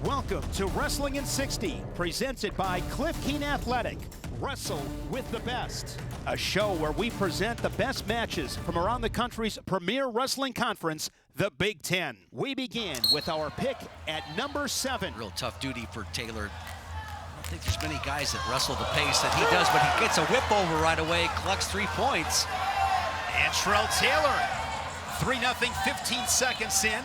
Welcome to Wrestling in 60, presented by Cliff Keen Athletic. Wrestle with the best. A show where we present the best matches from around the country's premier wrestling conference, the Big Ten. We begin with our pick at number 7. Real tough duty for Taylor. I don't think there's many guys that wrestle the pace that he does, but he gets a whip over right away, collects 3 points. And Trell Taylor, 3-0, 15 seconds in.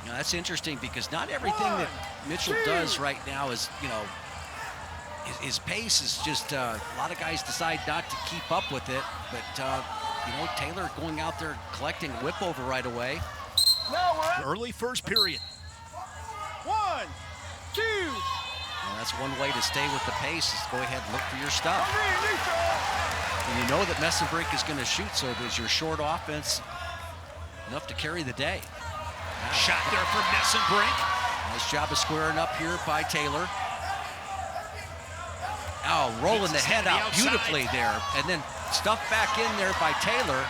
You know, that's interesting because not everything that Mitchell does right now is, you know, his pace is just, a lot of guys decide not to keep up with it, but, you know, Taylor going out there collecting a whip over right away. Early first period. 1, 2. Well, that's one way to stay with the pace, is go ahead and look for your stuff. And you know that Brink is going to shoot, so there's your short offense, enough to carry the day. Wow. Shot there from Brink. Nice job of squaring up here by Taylor. Oh, rolling the head out beautifully there, and then stuffed back in there by Taylor.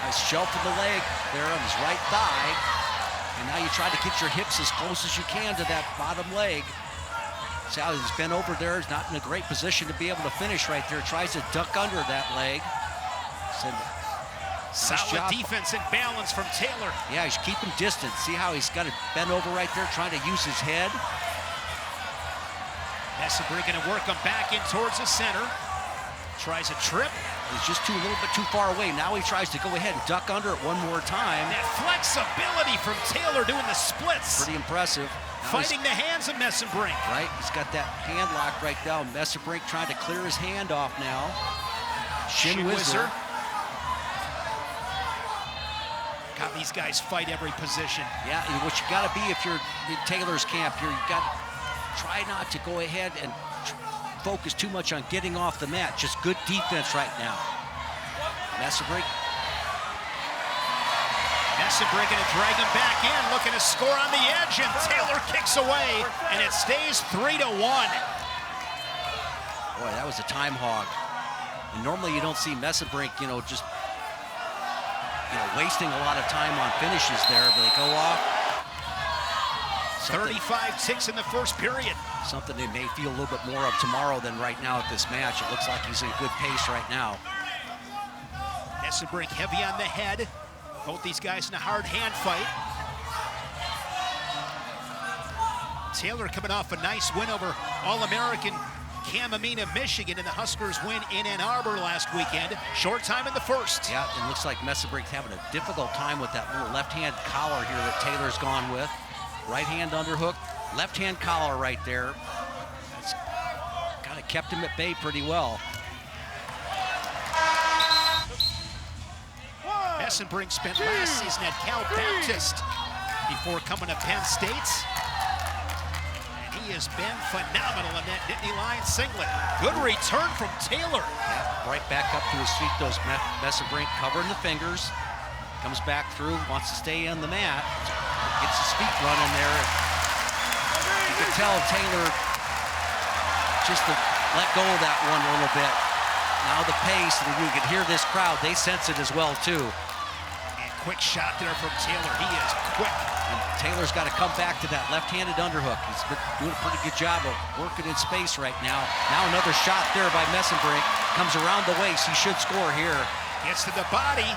Nice shelf of the leg there on his right thigh. And now you try to get your hips as close as you can to that bottom leg. See how he's bent over there. He's not in a great position to be able to finish right there. Tries to duck under that leg. Solid defense and balance from Taylor. Yeah, he's keeping distance. See how he's got it bent over right there, trying to use his head. Brink going to work him back in towards the center. Tries a trip. He's just a little bit too far away. Now he tries to go ahead and duck under it one more time. That flexibility from Taylor doing the splits. Pretty impressive. Fighting the hands of Brink. Right, he's got that hand lock right now. Brink trying to clear his hand off now. Shin Whizzer. God, these guys fight every position. Yeah, and what you got to be if you're in Taylor's camp here, you got to try not to go ahead and focus too much on getting off the mat. Just good defense right now. Brink. Brink going to drag him back in, looking to score on the edge, and Taylor kicks away, and it stays 3-1. Boy, that was a time hog. And normally you don't see Brink, you know, just wasting a lot of time on finishes there, but they go off. 35 ticks in the first period. Something they may feel a little bit more of tomorrow than right now at this match. It looks like he's in good pace right now. Brink heavy on the head. Both these guys in a hard hand fight. Taylor coming off a nice win over All-American Kamamina, Michigan, in the Huskers win in Ann Arbor last weekend. Short time in the first. Yeah, it looks like Brink's having a difficult time with that little left-hand collar here that Taylor's gone with. Right hand underhook, left hand collar right there. That's kind of kept him at bay pretty well. Brink spent last season at Cal Baptist before coming to Penn State. He has been phenomenal in that Nittany Lions singlet. Good return from Taylor. Yeah, right back up to his feet, those Brink covering the fingers. Comes back through, wants to stay on the mat. Gets his feet running there. You can tell Taylor just to let go of that one a little bit. Now the pace, and you can hear this crowd, they sense it as well too. And quick shot there from Taylor. He is quick. And Taylor's got to come back to that left-handed underhook. He's been doing a pretty good job of working in space right now. Now another shot there by Brink. Comes around the waist. He should score here. Gets to the body.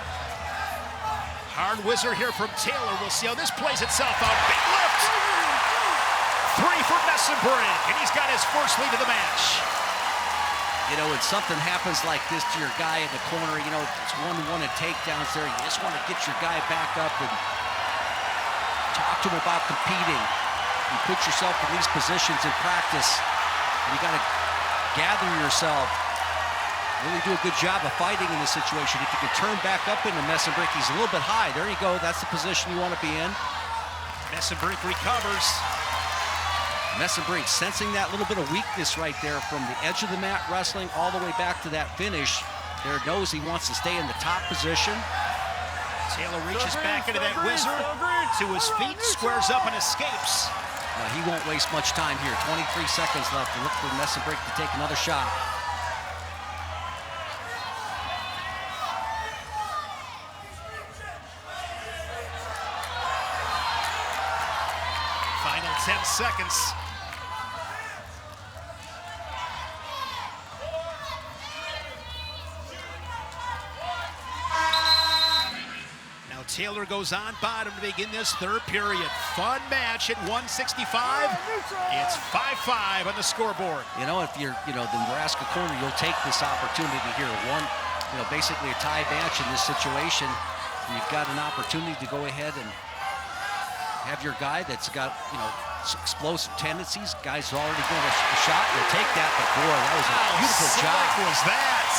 Hard whizzer here from Taylor. We'll see how this plays itself out. Big lift. 3 for Brink, and he's got his first lead of the match. You know, when something happens like this to your guy in the corner, you know, it's one-on-one takedowns there. You just want to get your guy back up and talk to him about competing. You put yourself in these positions in practice, and you got to gather yourself. Really do a good job of fighting in this situation. If you can turn back up into Brink, he's a little bit high. There you go. That's the position you want to be in. Brink recovers. Brink sensing that little bit of weakness right there from the edge of the mat wrestling all the way back to that finish. There knows he wants to stay in the top position. Taylor reaches back into that whizzer to his feet, squares up and escapes. He won't waste much time here. 23 seconds left to look for Brink to take another shot. Final 10 seconds. Now Taylor goes on bottom to begin this third period. Fun match at 165. It's 5-5 on the scoreboard. You know, if you're, the Nebraska corner, you'll take this opportunity here. Basically a tie match in this situation. You've got an opportunity to go ahead and have your guy that's got, explosive tendencies. Guys already going a shot. You'll take that, but boy, that was a beautiful job. How slick was that?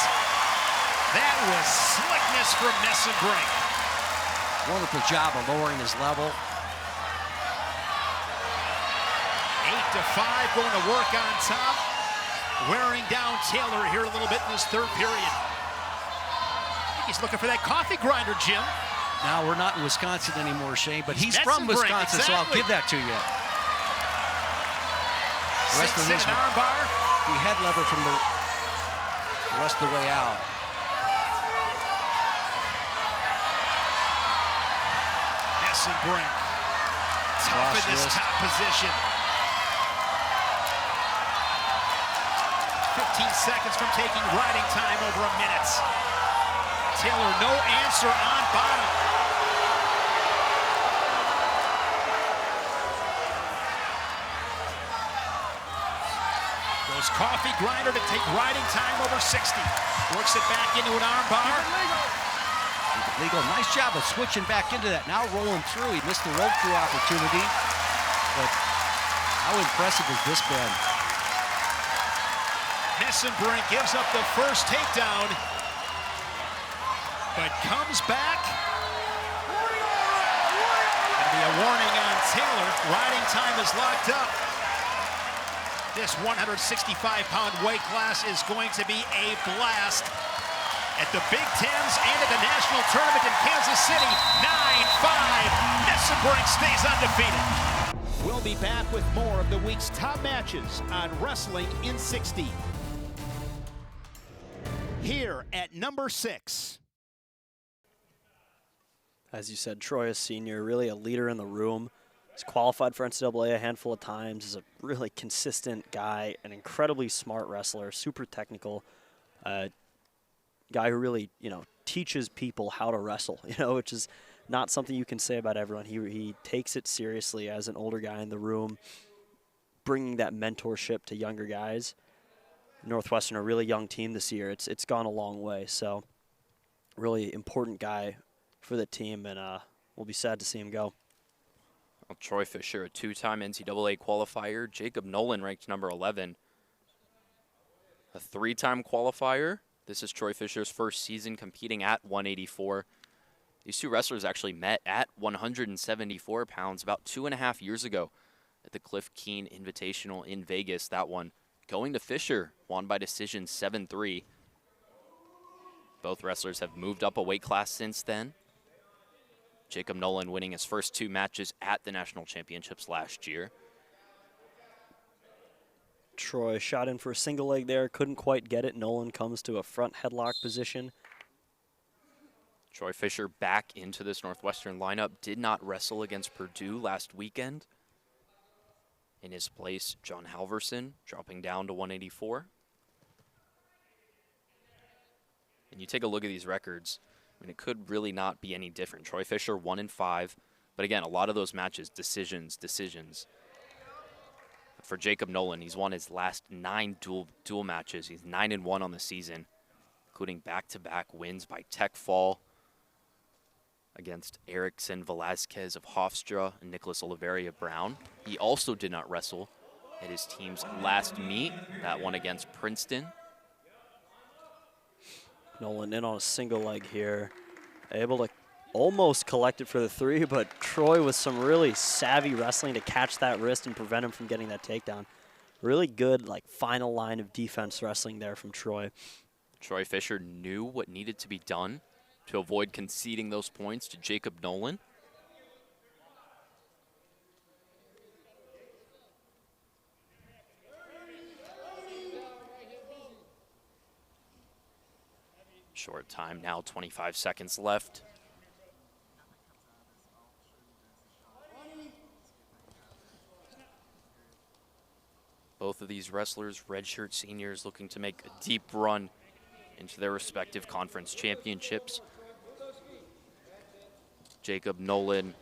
That was slickness from Brink. Wonderful job of lowering his level. 8-5 going to work on top. Wearing down Taylor here a little bit in this third period. I think he's looking for that coffee grinder, Jim. Now, we're not in Wisconsin anymore, Shane, but he's from Brink, Wisconsin, exactly. so I'll give that to you. The rest of this arm bar. The head lever from the rest of the way out. Brink. Tough in this top position. 15 seconds from taking riding time over a minute. Taylor, no answer on bottom. Goes coffee grinder to take riding time over 60. Works it back into an arm bar. Legal, nice job of switching back into that. Now rolling through. He missed the roll through opportunity, but how impressive has this been? Brink gives up the first takedown, but comes back. Gonna be a warning on Taylor. Riding time is locked up. This 165-pound weight class is going to be a blast. At the Big Tens and at the national tournament in Kansas City, 9-5. Brink stays undefeated. We'll be back with more of the week's top matches on Wrestling in 60. Here at number 6. As you said, Troy is senior, really a leader in the room. He's qualified for NCAA a handful of times. He's a really consistent guy, an incredibly smart wrestler, super technical. Guy who really, teaches people how to wrestle, which is not something you can say about everyone. He takes it seriously as an older guy in the room, bringing that mentorship to younger guys. Northwestern, a really young team this year. It's gone a long way, so really important guy for the team, and we'll be sad to see him go. Well, Troy Fisher, a two-time NCAA qualifier. Jacob Nolan ranked number 11. A three-time qualifier. This is Troy Fisher's first season competing at 184. These two wrestlers actually met at 174 pounds about 2.5 years ago at the Cliff Keen Invitational in Vegas. That one going to Fisher, won by decision 7-3. Both wrestlers have moved up a weight class since then. Jacob Nolan winning his first 2 matches at the national championships last year. Troy shot in for a single leg there, couldn't quite get it. Nolan comes to a front headlock position. Troy Fisher back into this Northwestern lineup. Did not wrestle against Purdue last weekend. In his place, John Halverson dropping down to 184. And you take a look at these records, it could really not be any different. Troy Fisher 1-5, but again, a lot of those matches, decisions. For Jacob Nolan, he's won his last 9 dual matches. He's 9-1 on the season, including back-to-back wins by tech fall against Erickson Velazquez of Hofstra and Nicholas Oliveria Brown. He also did not wrestle at his team's last meet, that one against Princeton. Nolan in on a single leg here, able to almost collect it for the 3, but Troy with some really savvy wrestling to catch that wrist and prevent him from getting that takedown. Really good, final line of defense wrestling there from Troy. Troy Fisher knew what needed to be done to avoid conceding those points to Jacob Nolan. Short time now, 25 seconds left. Both of these wrestlers, redshirt seniors, looking to make a deep run into their respective conference championships. Jacob Nolan.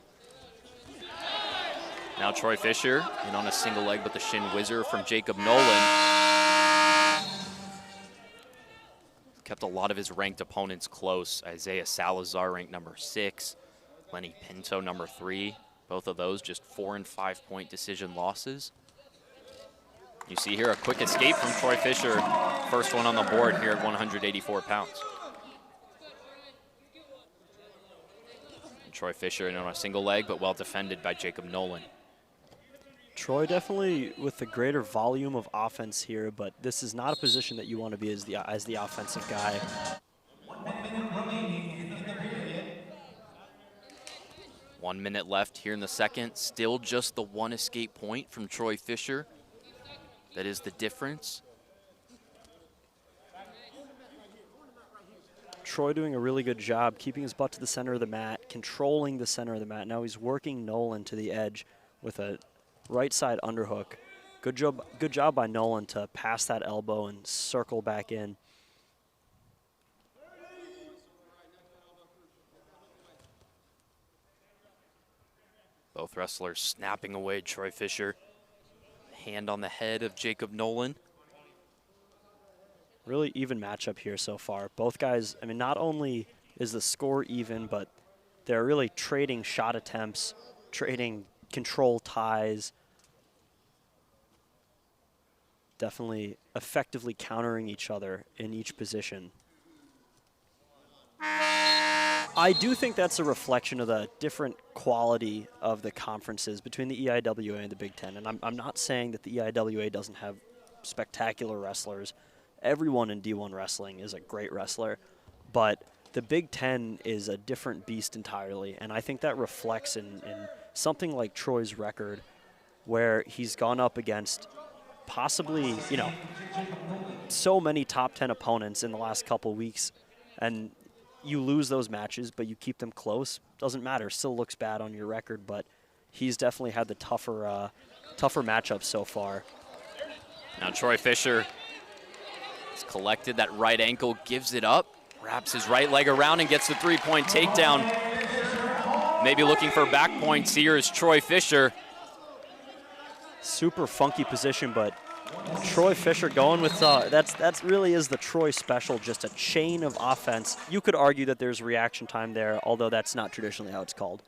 Now Troy Fisher in on a single leg, but the shin whizzer from Jacob Nolan. Kept a lot of his ranked opponents close. Isaiah Salazar, ranked number 6. Lenny Pinto, number 3. Both of those just 4- and 5-point decision losses. You see here a quick escape from Troy Fisher. First one on the board here at 184 pounds. And Troy Fisher in on a single leg, but well defended by Jacob Nolan. Troy definitely with the greater volume of offense here, but this is not a position that you want to be as the offensive guy. 1 minute remaining in the period. 1 minute left here in the second. Still just the one escape point from Troy Fisher. That is the difference. Troy doing a really good job keeping his butt to the center of the mat, controlling the center of the mat. Now he's working Nolan to the edge with a right side underhook. Good job by Nolan to pass that elbow and circle back in. Both wrestlers snapping away Troy Fisher. Hand on the head of Jacob Nolan. Really even matchup here so far. Both guys, I mean, not only is the score even, but they're really trading shot attempts, trading control ties. Definitely effectively countering each other in each position. I do think that's a reflection of the different quality of the conferences between the EIWA and the Big Ten. And I'm not saying that the EIWA doesn't have spectacular wrestlers. Everyone in D1 wrestling is a great wrestler, but the Big Ten is a different beast entirely. And I think that reflects in something like Troy's record, where he's gone up against possibly, you know, so many top 10 opponents in the last couple weeks, and you lose those matches, but you keep them close. Doesn't matter. Still looks bad on your record, but he's definitely had the tougher matchups so far. Now Troy Fisher has collected that right ankle, gives it up, wraps his right leg around and gets the 3-point takedown. Maybe looking for back points here is Troy Fisher. Super funky position, but Troy Fisher going with that's really is the Troy special, just a chain of offense. You could argue that there's reaction time there, although that's not traditionally how it's called.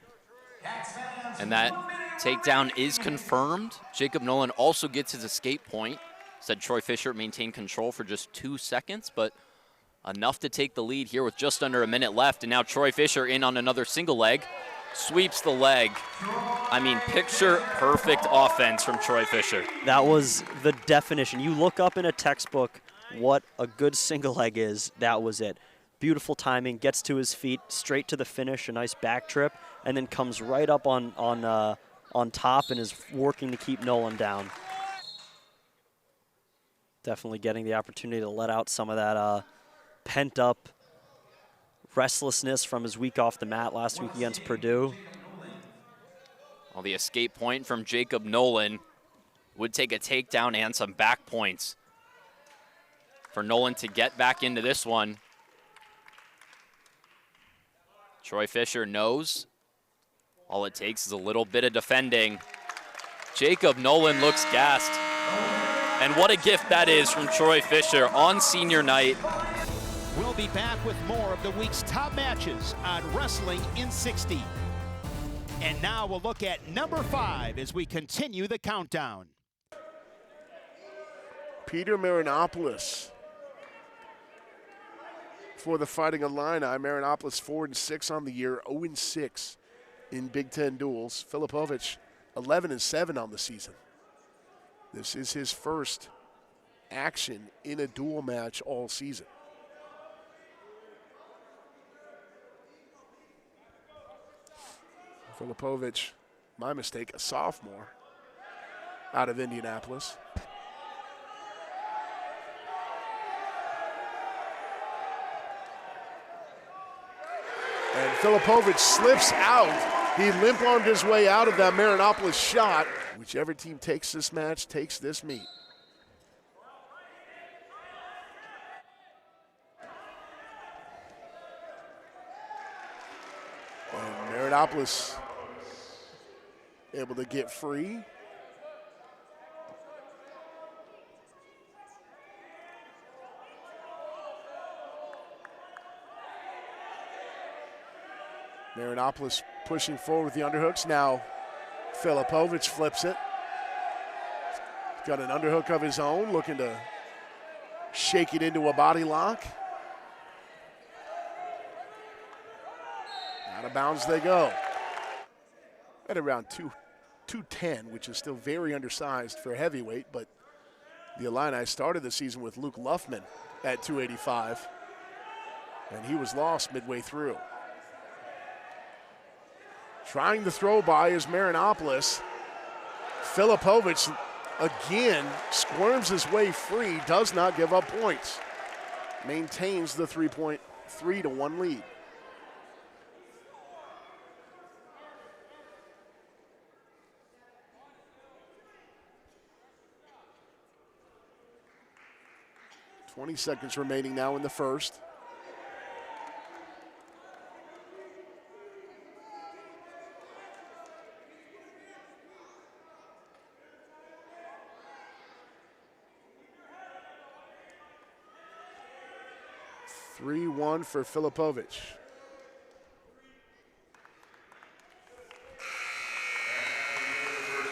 And that takedown is confirmed. Jacob Nolan also gets his escape point. Said Troy Fisher maintained control for just 2 seconds, but enough to take the lead here with just under a minute left. And now Troy Fisher in on another single leg, sweeps the leg. I mean, picture perfect offense from Troy Fisher. That was the definition. You look up in a textbook what a good single leg is, that was it. Beautiful timing, gets to his feet, straight to the finish, a nice back trip, and then comes right up on top and is working to keep Nolan down. Definitely getting the opportunity to let out some of that pent-up restlessness from his week off the mat last week against Purdue. Well, the escape point from Jacob Nolan would take a takedown and some back points for Nolan to get back into this one. Troy Fisher knows all it takes is a little bit of defending. Jacob Nolan looks gassed. And what a gift that is from Troy Fisher on senior night. We'll be back with more of the week's top matches on Wrestling in 60. And now we'll look at number 5 as we continue the countdown. Peter Marinopoulos for the Fighting Illini. Marinopoulos 4-6 on the year, 0-6 in Big Ten duels. Filipovic 11-7 on the season. This is his first action in a duel match all season. Filipovic, my mistake, a sophomore out of Indianapolis. And Filipovic slips out. He limp-armed his way out of that Marinopoulos shot. Whichever team takes this match takes this meet. Marinopoulos able to get free. Marinopoulos pushing forward with the underhooks. Now Filipovic flips it. He's got an underhook of his own, looking to shake it into a body lock. Out of bounds they go. At around 210, which is still very undersized for a heavyweight, but the Illini started the season with Luke Luffman at 285, and he was lost midway through. Trying to throw by is Marinopoulos. Filipovic again squirms his way free, does not give up points. Maintains the 3-1 lead. .20 seconds remaining now in the first. (3-1) for Filipovic.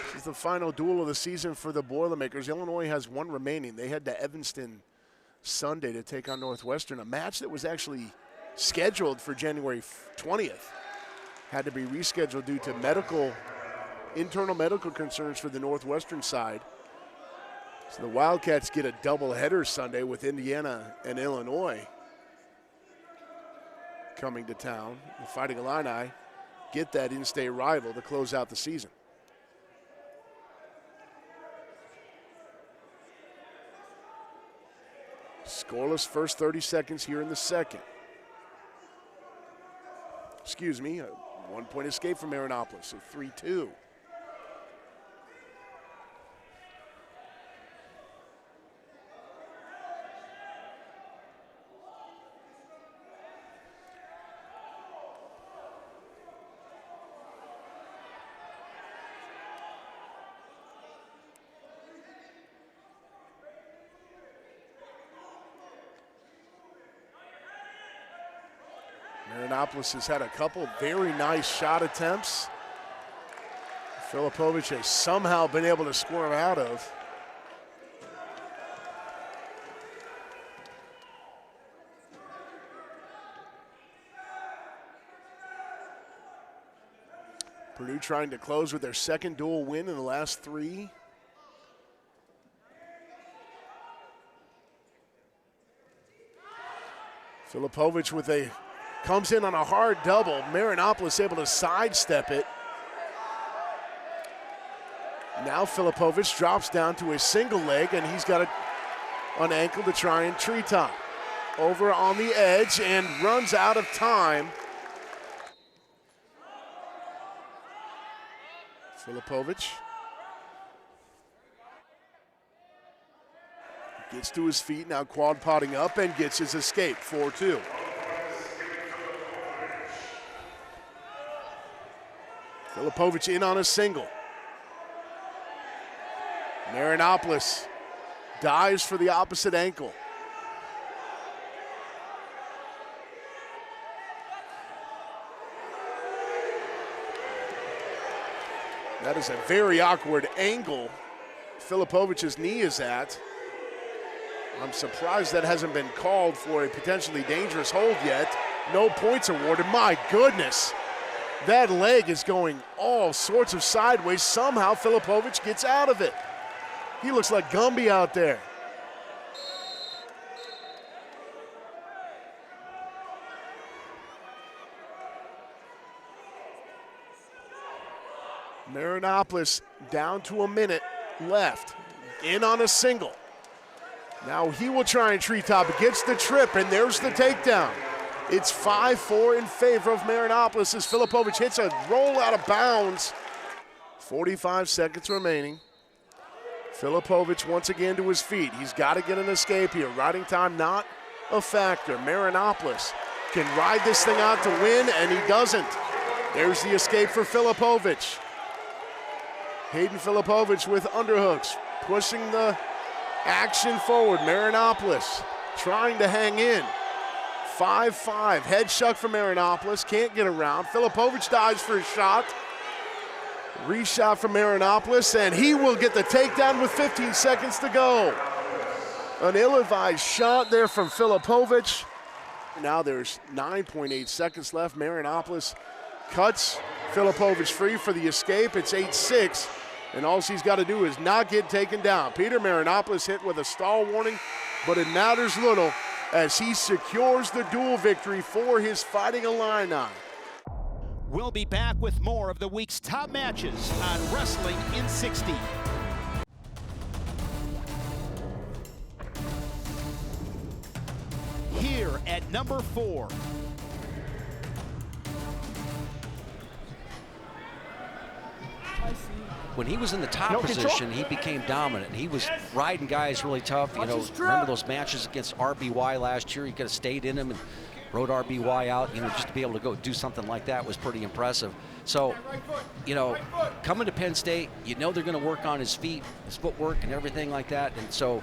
This is the final duel of the season for the Boilermakers. Illinois has one remaining. They head to Evanston Sunday to take on Northwestern, a match that was actually scheduled for January 20th. Had to be rescheduled due to internal medical concerns for the Northwestern side. So the Wildcats get a doubleheader Sunday with Indiana and Illinois coming to town. The Fighting Illini get that in-state rival to close out the season. Scoreless first 30 seconds here in the second. Excuse me, a 1-point escape from Marinopoulos, so 3-2. Marinopoulos has had a couple very nice shot attempts. Filipovic has somehow been able to squirm out of. Purdue trying to close with their second dual win in the last three. Filipovic comes in on a hard double. Marinopoulos able to sidestep it. Now Filipovic drops down to a single leg, and he's got an ankle to try and treetop. Over on the edge and runs out of time. Filipovic gets to his feet, now quad potting up and gets his escape, 4-2. Filipovic in on a single. Marinopoulos dives for the opposite ankle. That is a very awkward angle Filipovic's knee is at. I'm surprised that hasn't been called for a potentially dangerous hold yet. No points awarded. My goodness. That leg is going all sorts of sideways. Somehow Filipovic gets out of it. He looks like Gumby out there. Marinopoulos down to a minute left. In on a single. Now he will try and treetop. It gets the trip, and there's the takedown. It's 5-4 in favor of Marinopoulos as Filipovic hits a roll out of bounds. 45 seconds remaining. Filipovic once again to his feet. He's got to get an escape here. Riding time not a factor. Marinopoulos can ride this thing out to win, and he doesn't. There's the escape for Filipovic. Hayden Filipovic with underhooks, pushing the action forward. Marinopoulos trying to hang in. 5-5, head shuck from Marinopoulos, can't get around. Filipovic dives for a shot. Reshot from Marinopoulos, and he will get the takedown with 15 seconds to go. An ill-advised shot there from Filipovic. Now there's 9.8 seconds left. Marinopoulos cuts Filipovic free for the escape. It's 8-6, and all she's got to do is not get taken down. Peter Marinopoulos hit with a stall warning, but it matters little as he secures the duel victory for his Fighting Illini. We'll be back with more of the week's top matches on Wrestling in 60. Here at number 4. When he was in the top position, he became dominant. He was riding guys really tough. You know, remember those matches against RBY last year? He could have stayed in him and rode RBY out. You know, just to be able to go do something like that was pretty impressive. So, you know, coming to Penn State, you know they're going to work on his feet, his footwork, and everything like that. And so,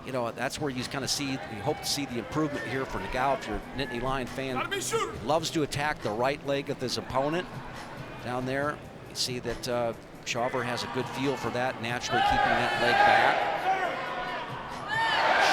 you know, that's where you kind of see, you hope to see the improvement here for Nagao. If you're a Nittany Lion fan, he loves to attack the right leg of his opponent down there. You see that Chauver has a good feel for that, naturally keeping that leg back.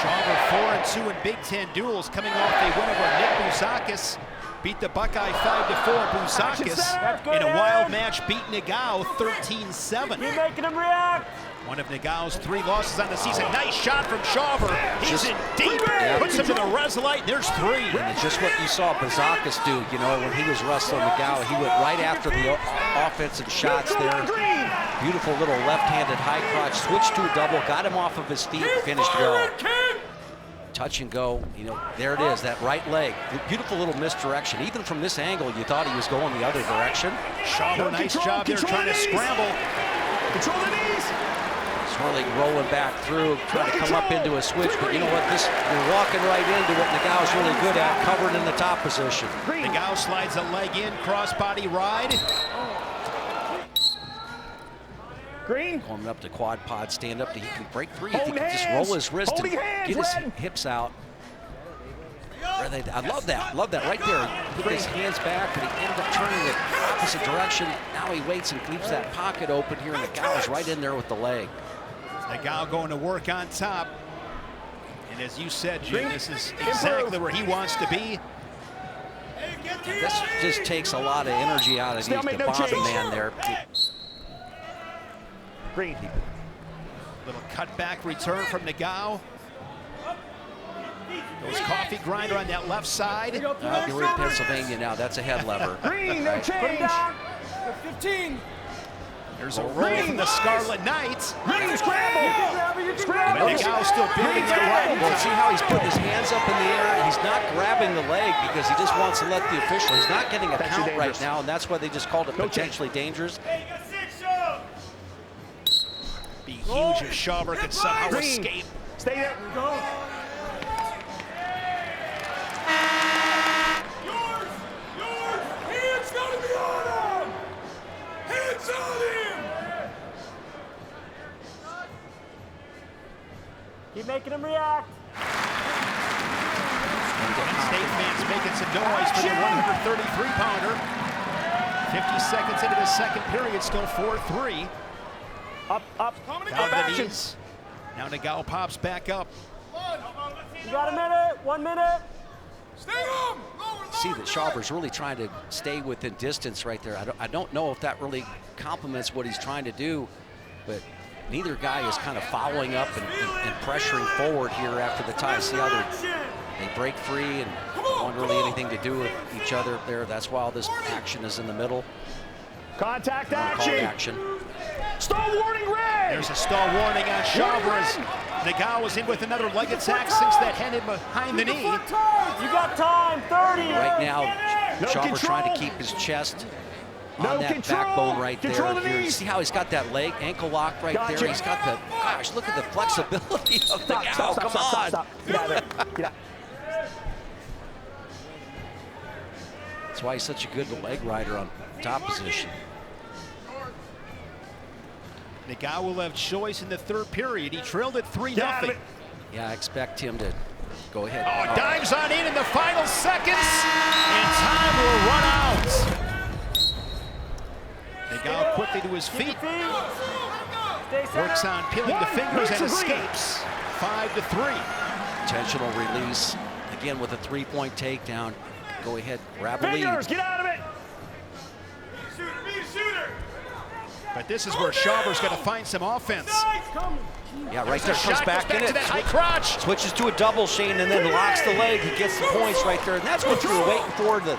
Chauver 4-2 in Big Ten duels, coming off a win over Nick Bouzakis. Beat the Buckeye 5-4. Bouzakis in a wild match beat Nagao 13-7. You're making him react. One of Nagao's 3 losses on the season. Nice shot from Chauver. He's in deep. Yeah. Puts him to the res light. There's 3. And it's just what you saw Bouzakis do, you know, when he was wrestling Nagao. He went right after the offensive shots there. Beautiful little left-handed high crotch. Switched to a double, got him off of his feet, finished go. Touch and go, you know, there it is, that right leg. Beautiful little misdirection. Even from this angle, you thought he was going the other direction. Chauver, nice job there trying to scramble. Control the knees. Swirling, rolling back through, trying to come up into a switch, but you know what, you're walking right into what Nagao's really good at, covered in the top position. Nagao slides a leg in, crossbody ride. Green. Going up to quad pod, stand up, he can break free. If he can just roll his wrist and get his hips out. I love that right there. Put his hands back, but he ended up turning the opposite direction. Now he waits and leaves that pocket open here, and Nagao's right in there with the leg. Nagao going to work on top. And as you said, Jim, this is exactly where he wants to be. This just takes a lot of energy out of the bottom man there. Green. Little cutback return from Nagao. Goes coffee grinder on that left side. You're in Pennsylvania now. That's a head lever. Green, no change. 15. There's a roll from the Scarlet Knights. Green, scramble. Scramble. Nagao still building that right. Well, see how he's putting his hands up in the air? He's not grabbing the leg because he just wants to let the official. He's not getting a count right now, and that's why they just called it potentially dangerous. Be huge if Chauver could somehow escape. Stay there. Go. Yours. Hands gotta be on him. Hands on him. Keep making him react. Penn State fans making some noise for the 133-pounder. 50 seconds into the second period, still 4-3. Up. Down the knees. Now Nagao pops back up. You got a minute. 1 minute. See that Chauver's really trying to stay within distance right there. I don't know if that really complements what he's trying to do, but neither guy is kind of following up and pressuring forward here after the tie. See how they break free and don't want really anything to do with each other there. That's why all this action is in the middle. Contact Action. action. Stall warning red. There's a stall warning on Chauver as Nagao was in with another leg attack since that head in behind the knee. You got time, 30. Right now, Chauver trying to keep his chest on that backbone right there. Here, you see how he's got that leg ankle lock right there? He's got the, gosh, look at the flexibility of Nagao. Come on. Stop. Get out of there. Get out. That's why he's such a good leg rider on top position. Nagao will have choice in the third period. He trailed at 3-0. Yeah, I expect him to go ahead. Oh, dives on in the final seconds, and time will run out. Nagao quickly to his feet. Works on peeling the fingers and escapes. 5-3. Intentional release. Again with a 3-point takedown. Go ahead, grab a lead. Get out of it! Be a shooter! But this is where Schauber's going to find some offense. Yeah, right there, comes back in to it. that high crotch. Switches to a double, Shane, and then locks the leg. He gets the points right there, and that's what you were waiting for in the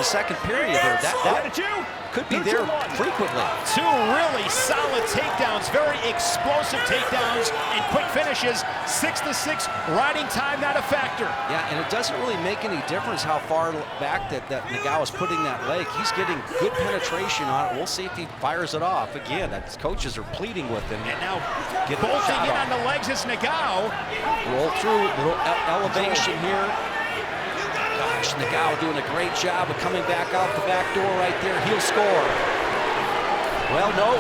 second period there. That could be there frequently. Two really solid takedowns, very explosive takedowns and quick finishes. 6-6, riding time not a factor. Yeah, and it doesn't really make any difference how far back that Nagao is putting that leg. He's getting good penetration on it. We'll see if he fires it off. Again, his coaches are pleading with him. And now bolting in on the legs is Nagao. Roll through, little elevation here. Gosh, Nagao doing a great job of coming back out the back door right there. He'll score. Well, no.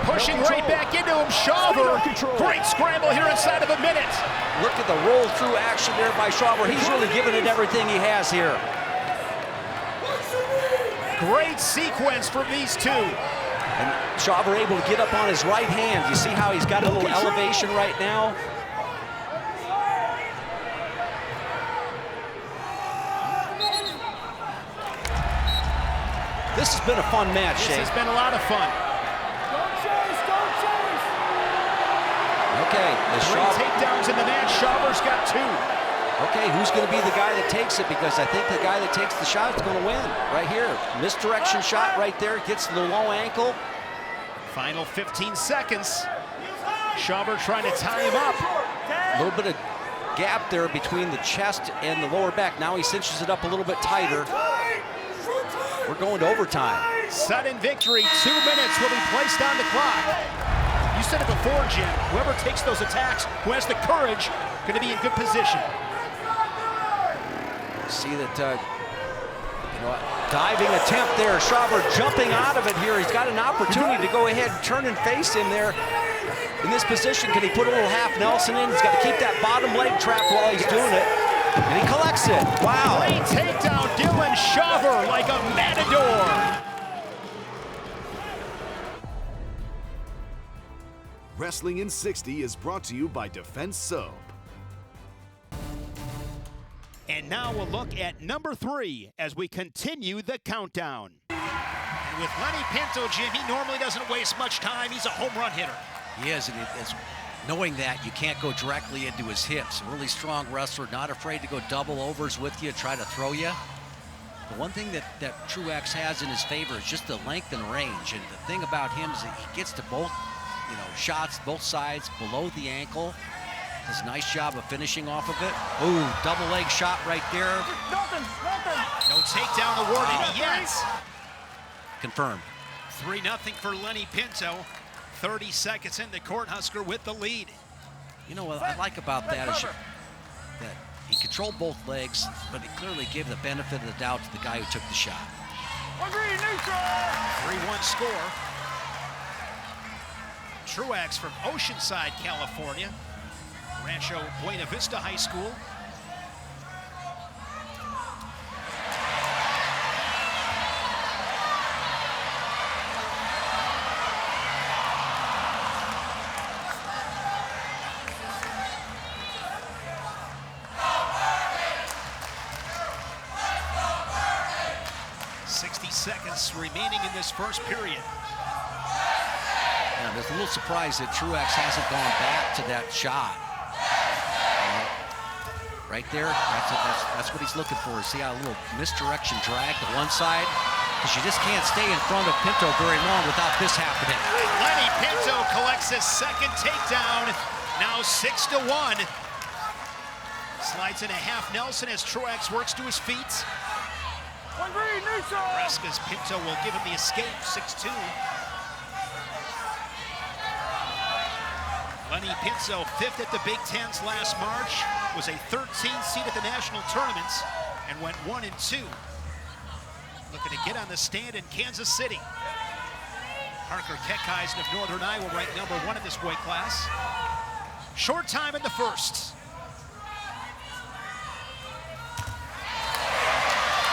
Pushing right back into him, Schauber. Great scramble here inside of a minute. Look at the roll through action there by Schauber. He's really giving it everything he has here. Great sequence from these two. And Schauber able to get up on his right hand. You see how he's got a little elevation right now? This has been a fun match, Shane. This has been a lot of fun. Okay, Great takedowns in the match. Schauber's got 2. Okay, who's going to be the guy that takes it? Because I think the guy that takes the shot is going to win. Right here, misdirection shot right there, gets the low ankle. Final 15 seconds. Schauber trying to tie him up. A little bit of gap there between the chest and the lower back. Now he cinches it up a little bit tighter. We're going to overtime. Sudden victory. 2 minutes will be placed on the clock. You said it before, Jim. Whoever takes those attacks, who has the courage, going to be in good position. See that, diving attempt there. Schauber jumping out of it here. He's got an opportunity to go ahead and turn and face him there. In this position, can he put a little half Nelson in? He's got to keep that bottom leg trapped while he's doing it. And he collects it. Wow. Great takedown, Dylan Schauber, like a matador. Wrestling in 60 is brought to you by Defense Soap. And now we'll look at number 3 as we continue the countdown. And with Lenny Pinto, Jim, he normally doesn't waste much time. He's a home run hitter. He is, and it's knowing that you can't go directly into his hips. A really strong wrestler, not afraid to go double overs with you, try to throw you. The one thing that Trax has in his favor is just the length and range. And the thing about him is that he gets to both, shots, both sides, below the ankle. Does a nice job of finishing off of it. Ooh, double leg shot right there. Nothing. No takedown awarded yet. Confirmed. 3-0 for Lenny Pinto. 30 seconds in the Cornhusker with the lead. You know what I like about that is that he controlled both legs, but he clearly gave the benefit of the doubt to the guy who took the shot. 3-1 score. Trax from Oceanside, California. Rancho Buena Vista High School. Seconds remaining in this first period. Yeah, there's a little surprise that Trax hasn't gone back to that shot. Right there, that's what he's looking for. See how a little misdirection drag to one side? Because you just can't stay in front of Pinto very long without this happening. Lenny Pinto collects his second takedown. Now 6-1. Slides in a half Nelson as Trax works to his feet. Resca's Pinto will give him the escape, 6-2. Lenny Pinto, 5th at the Big Tens last March, was a 13th seed at the national tournaments and went 1-2. looking to get on the stand in Kansas City. Parker Keckeisen of Northern Iowa ranked #1 in this weight class. Short time in the first.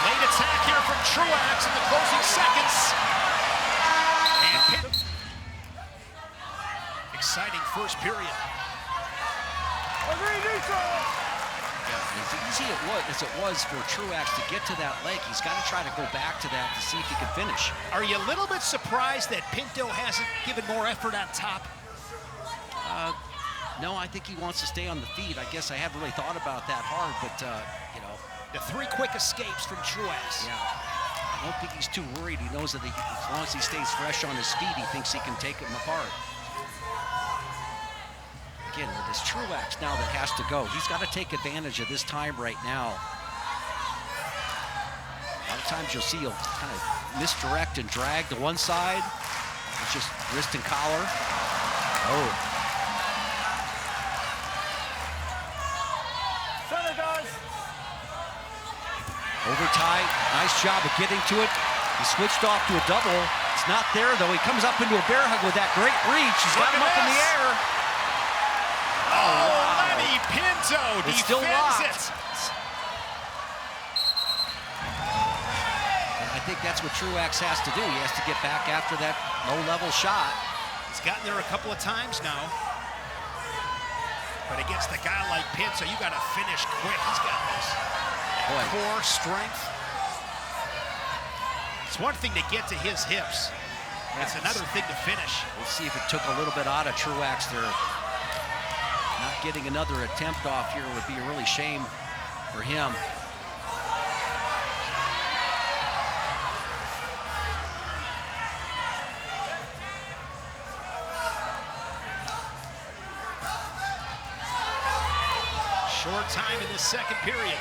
Late attack here from Truax in the closing seconds. And exciting first period. As easy as it was for Truax to get to that leg, he's got to try to go back to that to see if he can finish. Are you a little bit surprised that Pinto hasn't given more effort on top? No, I think he wants to stay on the feet. I guess I haven't really thought about that hard, but, you know. The 3 quick escapes from Truax. Yeah, I don't think he's too worried. He knows that as long as he stays fresh on his feet, he thinks he can take him apart. Again, with this Truax now that has to go, he's got to take advantage of this time right now. A lot of times you'll see he'll kind of misdirect and drag to one side. It's just wrist and collar. Oh. Over tight, nice job of getting to it. He switched off to a double. It's not there though. He comes up into a bear hug with that great reach. He's got him up in the air. Oh, wow. Lenny Pinto It's still defends locked. And I think that's what Truax has to do. He has to get back after that low-level shot. He's gotten there a couple of times now. But against a guy like Pinto, you got to finish quick. He's got this core strength. It's one thing to get to his hips. It's another thing to finish. We'll see if it took a little bit out of Truax there. Not getting another attempt off here would be a really shame for him. Short time in the second period.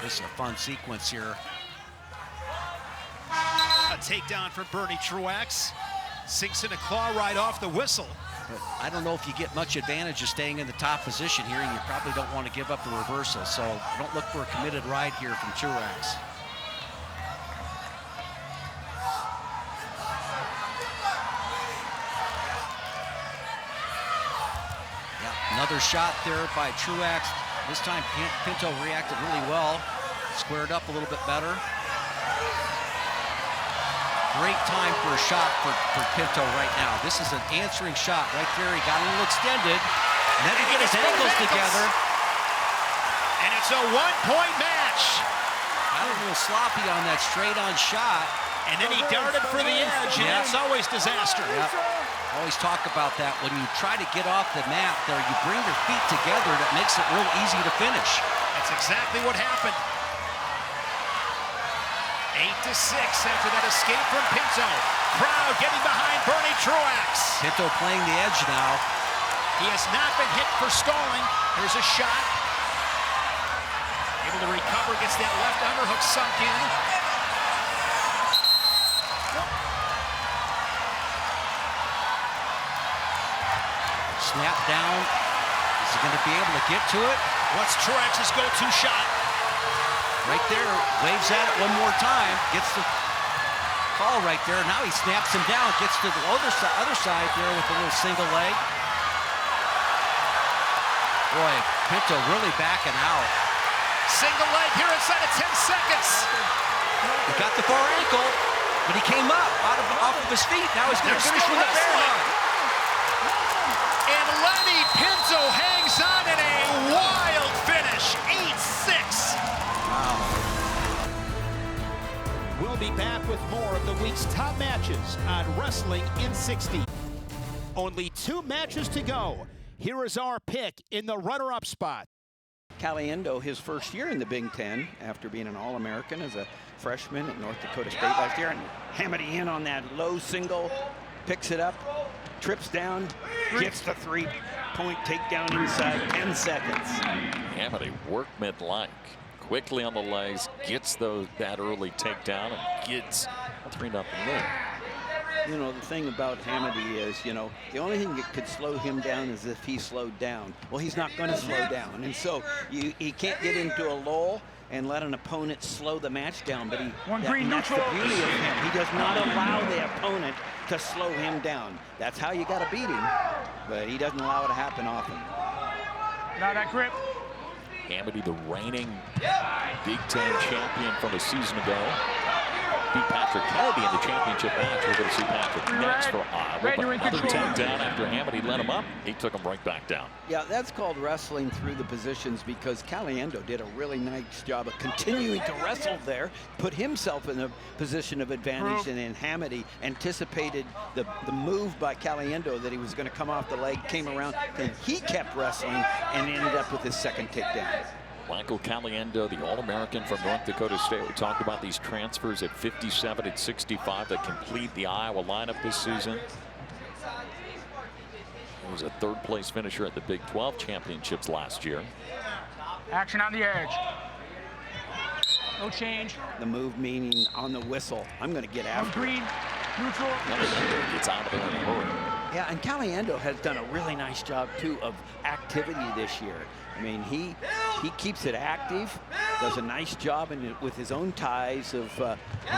This is a fun sequence here. A takedown from Bernie Truax. Sinks in a claw right off the whistle. But I don't know if you get much advantage of staying in the top position here, and you probably don't want to give up a reversal. So don't look for a committed ride here from Truax. Yeah, another shot there by Truax. This time Pinto reacted really well. Squared up a little bit better. Great time for a shot for Pinto right now. This is an answering shot right there. He got a little extended. And then he get his ankles together. And it's a one-point match. Got a little sloppy on that straight-on shot. And then he darted for the edge, and that's always disaster. Yep. Always talk about that. When you try to get off the mat there, you bring your feet together, that makes it real easy to finish. That's exactly what happened. 8-6 after that escape from Pinto. Crowd getting behind Bernie Truax. Pinto playing the edge now. He has not been hit for stalling. There's a shot. Able to recover, gets that left underhook sunk in. Snap down. Is he going to be able to get to it? What's Truax's go-to shot? Right there, waves at it one more time, gets the call right there. Now he snaps him down, gets to the other side there with a little single leg. Boy, Pinto really backing out. Single leg here inside of 10 seconds. He got the far ankle, but he came up off of his feet. Now he's going to finish with a bear hug. And Lenny Pinto hangs on in a wild finish, 8-6. We'll be back with more of the week's top matches on Wrestling in 60. Only 2 matches to go. Here is our pick in the runner-up spot. Caliendo, his first year in the Big Ten, after being an All-American as a freshman at North Dakota State last year, and Hamady in on that low single, picks it up, trips down, gets the 3-point takedown inside 10 seconds. Hamady workmanlike. Quickly on the legs, gets that early takedown, and gets a 3-0 lead. you know, the thing about Hamady is, you know, the only thing that could slow him down is if he slowed down. Well, he's not going to slow down. And so he can't get into a lull and let an opponent slow the match down. But that's the beauty of him. He does not allow the opponent to slow him down. That's how you got to beat him. But he doesn't allow it to happen often. Now that grip. Hamady, the reigning Big Ten champion from a season ago, beat Patrick Kennedy in the championship match. We're going to see Patrick next for Iowa. But another takedown after Hamady let him up. He took him right back down. Yeah, that's called wrestling through the positions, because Caliendo did a really nice job of continuing to wrestle there, put himself in a position of advantage, and then Hamady anticipated the move by Caliendo that he was going to come off the leg, came around, and he kept wrestling and ended up with his second takedown. Michael Caliendo, the All-American from North Dakota State. We talked about these transfers at 57 and 65 that complete the Iowa lineup this season. He was a third-place finisher at the Big 12 championships last year. Action on the edge. No change. The move meaning on the whistle, I'm going to get after green, neutral. Caliendo gets out of there in a hurry. Yeah, and Caliendo has done a really nice job, too, of activity this year. I mean, he keeps it active, does a nice job with his own ties of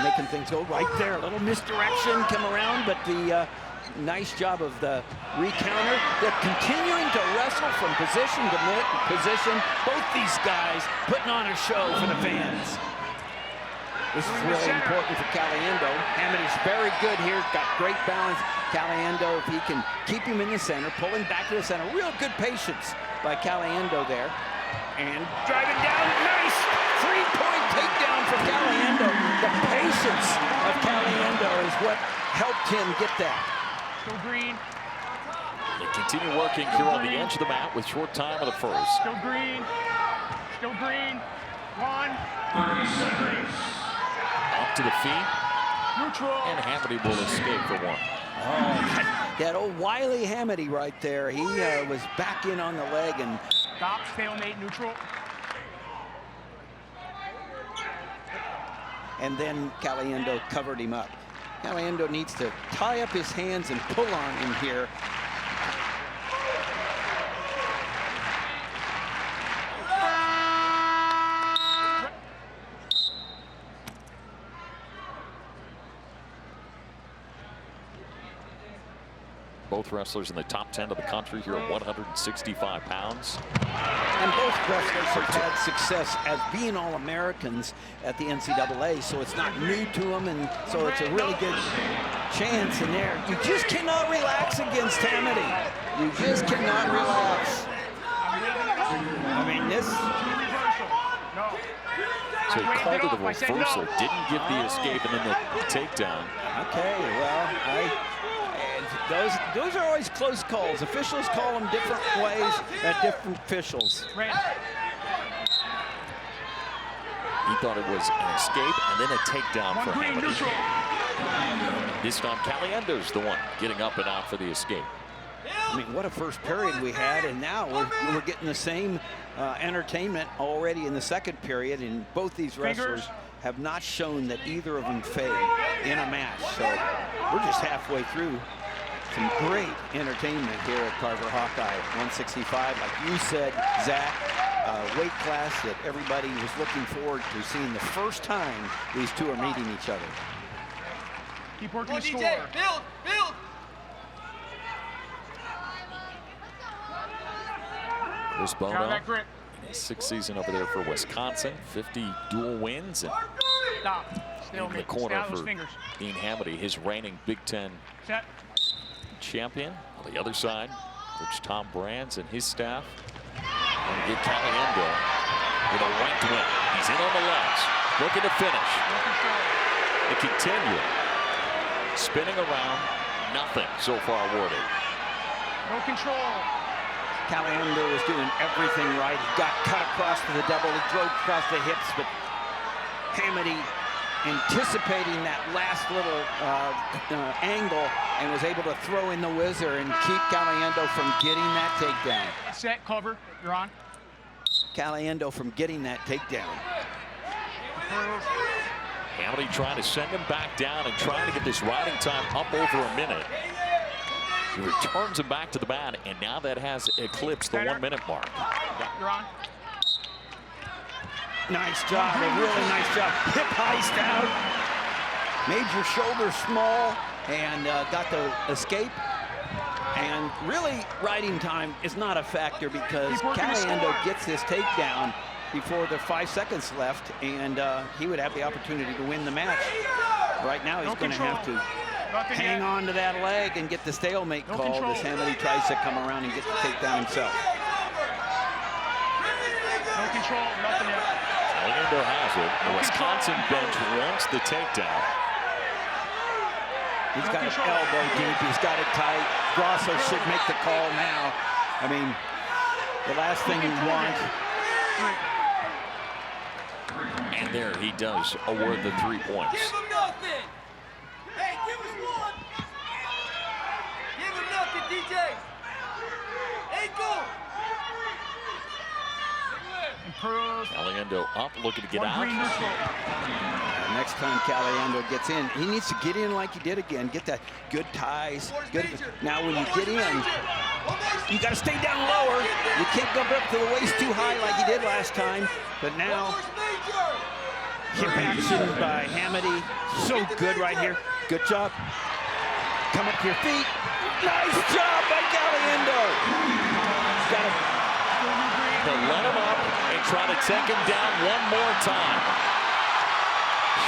making things go right there. A little misdirection come around, but the nice job of the recounter. They're continuing to wrestle from position to position. Both these guys putting on a show for the fans. This is really important for Caliendo. Hamady's very good here, got great balance. Caliendo, if he can keep him in the center, pulling back to the center, real good patience by Caliendo there. And driving down, nice three-point takedown for Caliendo. The patience of Caliendo is what helped him get that. Still green. They continue working here on the edge of the mat with short time of the first. Still green. Still green. One. Up to the feet. Neutral. And Hamady will escape for one. Oh, that old wily Hamady right there. He was back in on the leg and... Stop, stalemate, neutral. And then Caliendo covered him up. Caliendo needs to tie up his hands and pull on him here. Both wrestlers in the top 10 of the country here at 165 pounds. And both wrestlers have had success as being All-Americans at the NCAA, so it's not new to them, and so it's a really good chance in there. You just cannot relax against Hamady. You just cannot relax. I mean, this... So he called it a reversal, didn't get the escape and then the takedown. Okay, well, those are always close calls. Officials call them different ways at different officials. Right. He thought it was an escape and then a takedown for Hamady. This time Caliendo's the one getting up and out for the escape. I mean, what a first period we had, and now we're getting the same entertainment already in the second period, and both these wrestlers have not shown that either of them fade in a match. So we're just halfway through. Some great entertainment here at Carver Hawkeye. 165, like you said, Zach, weight class that everybody was looking forward to seeing the first time these two are meeting each other. Keep working the score. Build. Chris Bono in his sixth season over there for Wisconsin, 50 dual wins, and in the corner for Dean Hamady, his reigning Big Ten champion. On the other side, Coach Tom Brands and his staff want to get Caliendo with a ranked win. He's in on the legs, looking to finish. They continue spinning around, nothing so far awarded. No control. Caliendo was doing everything right. He got cut across to the double. He drove across the hips, but Hamady anticipating that last little angle and was able to throw in the whizzer and keep Caliendo from getting that takedown. Set, cover, you're on. Caliendo from getting that takedown. Hamady trying to send him back down and trying to get this riding time up over a minute. He returns him back to the mat, and now that has eclipsed the 1 minute mark. You're on. Nice job, a really nice job. Hip heist out. Made your shoulder small and got the escape. And really, riding time is not a factor because Caliendo gets this takedown before the 5 seconds left, and he would have the opportunity to win the match. Right now, he's going to have to hang on to that leg and get the stalemate call as Hamady tries to come around and get the takedown himself. No control, nothing yet. Caliendo has it. The Wisconsin bench wants the takedown. He's got an elbow deep. He's got it tight. Grosso should make the call now. I mean, the last thing you want. And there he does award the 3 points. Give him nothing. Hey, give us one. Give him nothing, DJ. Hey, go. Improve. Caliendo up, looking to get out. Next time Caliendo gets in, he needs to get in like he did again. Get that good ties. Good. Now when you get in, you got to stay down lower. You can't go up to the waist too high like you did last time. But now, hip action by Hamady. So good right here. Good job. Come up to your feet. Nice job by Caliendo. He's got to let him up and try to take him down one more time.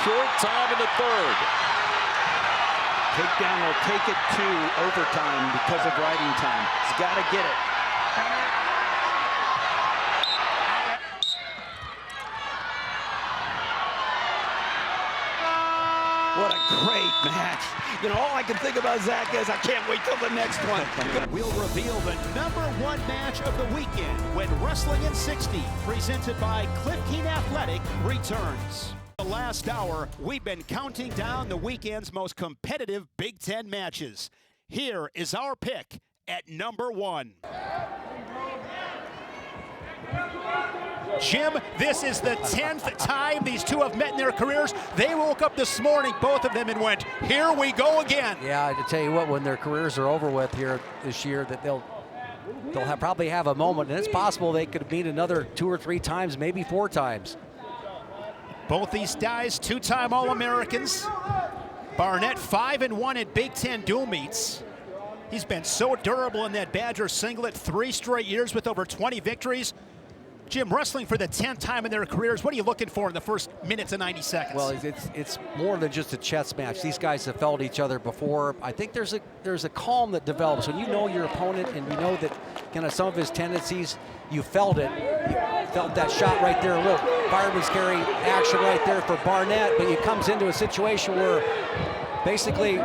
Short time in the third. Takedown will take it to overtime because of riding time. He's got to get it. What a great match. You know, all I can think about, Zach, is I can't wait till the next one. We'll reveal the #1 match of the weekend when Wrestling in 60, presented by Cliff Keen Athletic, returns. The last hour, we've been counting down the weekend's most competitive Big Ten matches. Here is our pick at #1. Jim, this is the 10th time these two have met in their careers. They woke up this morning, both of them, and went, here we go again. Yeah, to tell you what, when their careers are over with here this year, that they'll probably have a moment, and it's possible they could meet another 2 or 3 times, maybe 4 times. Both these guys, 2-time All-Americans. Barnett 5-1 at Big Ten dual meets. He's been so durable in that Badger singlet, 3 straight years with over 20 victories. Jim, wrestling for the 10th time in their careers, what are you looking for in the first minute to 90 seconds? Well, it's more than just a chess match. These guys have felt each other before. I think there's a calm that develops when you know your opponent and you know that kind of some of his tendencies. You felt it. You felt that shot right there. A little fireman's carry action right there for Barnett, but he comes into a situation where basically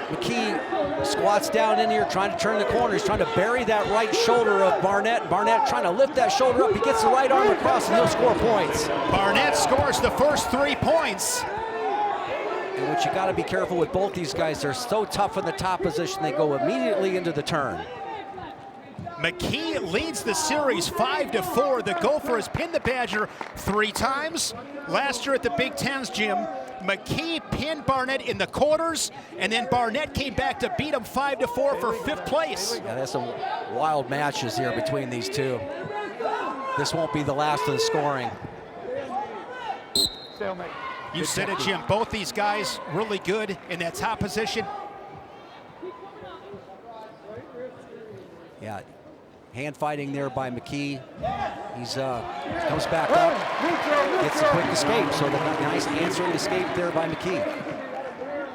McKee squats down in here trying to turn the corner. He's trying to bury that right shoulder of Barnett. Barnett trying to lift that shoulder up. He gets the right arm across and he'll score points. Barnett scores the first 3 points. And what you got to be careful with both these guys, they're so tough in the top position, they go immediately into the turn. McKee leads the series 5-4. The Gopher has pinned the Badger 3 times. Last year at the Big Ten's, Jim, McKee pinned Barnett in the quarters, and then Barnett came back to beat him 5-4 for 5th place. Yeah, that's some wild matches here between these two. This won't be the last of the scoring. You said it, Jim. Both these guys really good in that top position. Yeah. Hand fighting there by McKee. He's comes back up, gets a quick escape. So the nice answering escape there by McKee.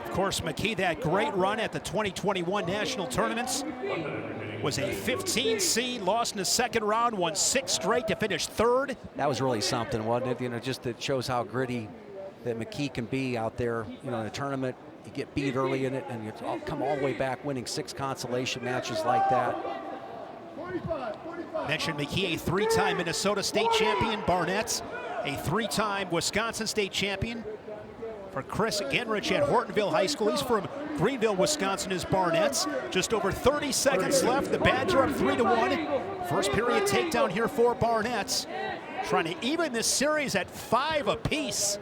Of course, McKee, that great run at the 2021 national tournaments, was a 15 seed, lost in the second round, won 6 straight to finish 3rd. That was really something, wasn't it? You know, just it shows how gritty that McKee can be out there. You know, in a tournament, you get beat early in it, and you come all the way back, winning 6 consolation matches like that. Mentioned McKee, a 3-time Minnesota State champion. Barnett, a 3-time Wisconsin State champion. For Chris Genrich at Hortonville High School, he's from Greenville, Wisconsin, is Barnett's. Just over 30 seconds left. The Badger up 3-1. First period takedown here for Barnett's. Trying to even this series at 5 apiece.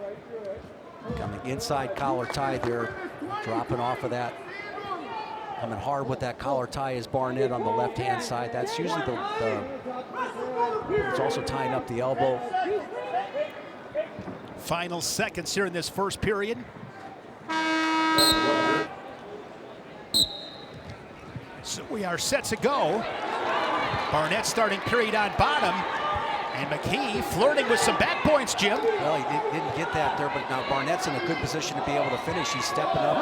inside collar tie there, dropping off of that. Coming hard with that collar tie is Barnett on the left-hand side. That's usually it's also tying up the elbow. Final seconds here in this first period. So we are set to go. Barnett starting period on bottom. And McKee flirting with some back points, Jim. Well, he didn't get that there, but now Barnett's in a good position to be able to finish. He's stepping up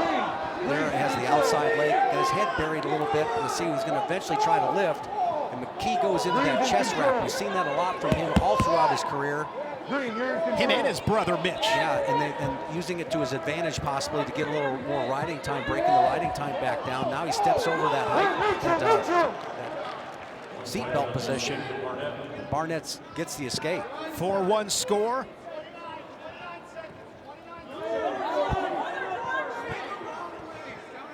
there, has the outside leg, got his head buried a little bit. We'll see he's going to eventually try to lift. And McKee goes into that chest wrap. We've seen that a lot from him all throughout his career. Him and his brother, Mitch. Yeah, and using it to his advantage possibly to get a little more riding time, breaking the riding time back down. Now he steps over that height, that seatbelt position. Barnett gets the escape. 4-1 score.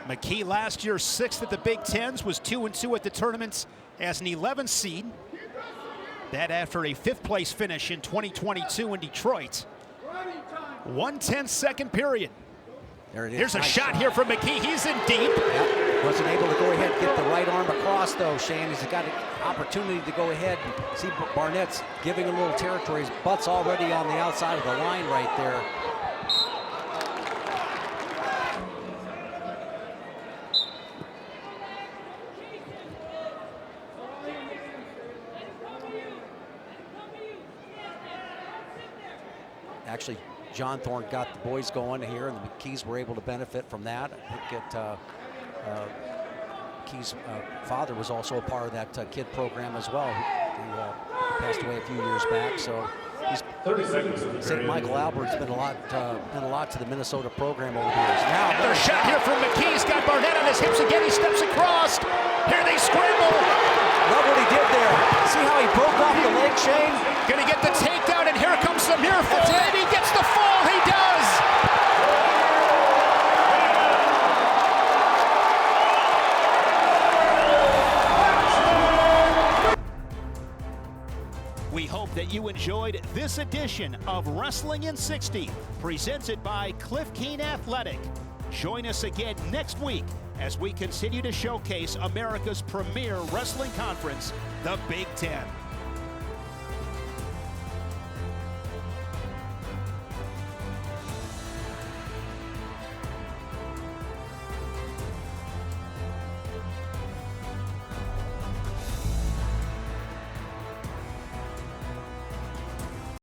McKee last year 6th at the Big Tens, was 2-2 at the tournaments as an 11th seed. That after a 5th place finish in 2022 in Detroit. 1:10 second period. There it is. Here's a shot here from McKee. He's in deep. Yep. Wasn't able to go ahead and get the right arm across though, Shane. He's got an opportunity to go ahead and see Barnett's giving a little territory. His butt's already on the outside of the line right there. Actually, John Thorne got the boys going here, and the McKees were able to benefit from that. I think McKee's father was also a part of that kid program as well. He passed away a few years back, so he's 30 seconds. St. Michael Albert's been a lot to the Minnesota program over the years. Now another shot here from McKee. He's got Barnett on his hips again. He steps across. Here they scramble. Love what he did there. See how he broke off the leg, Shane? Gonna get the takedown, and here comes Samir Fateh. He gets the fall. He does. We hope that you enjoyed this edition of Wrestling in 60, presented by Cliff Keen Athletic. Join us again next week as we continue to showcase America's premier wrestling conference, the Big Ten.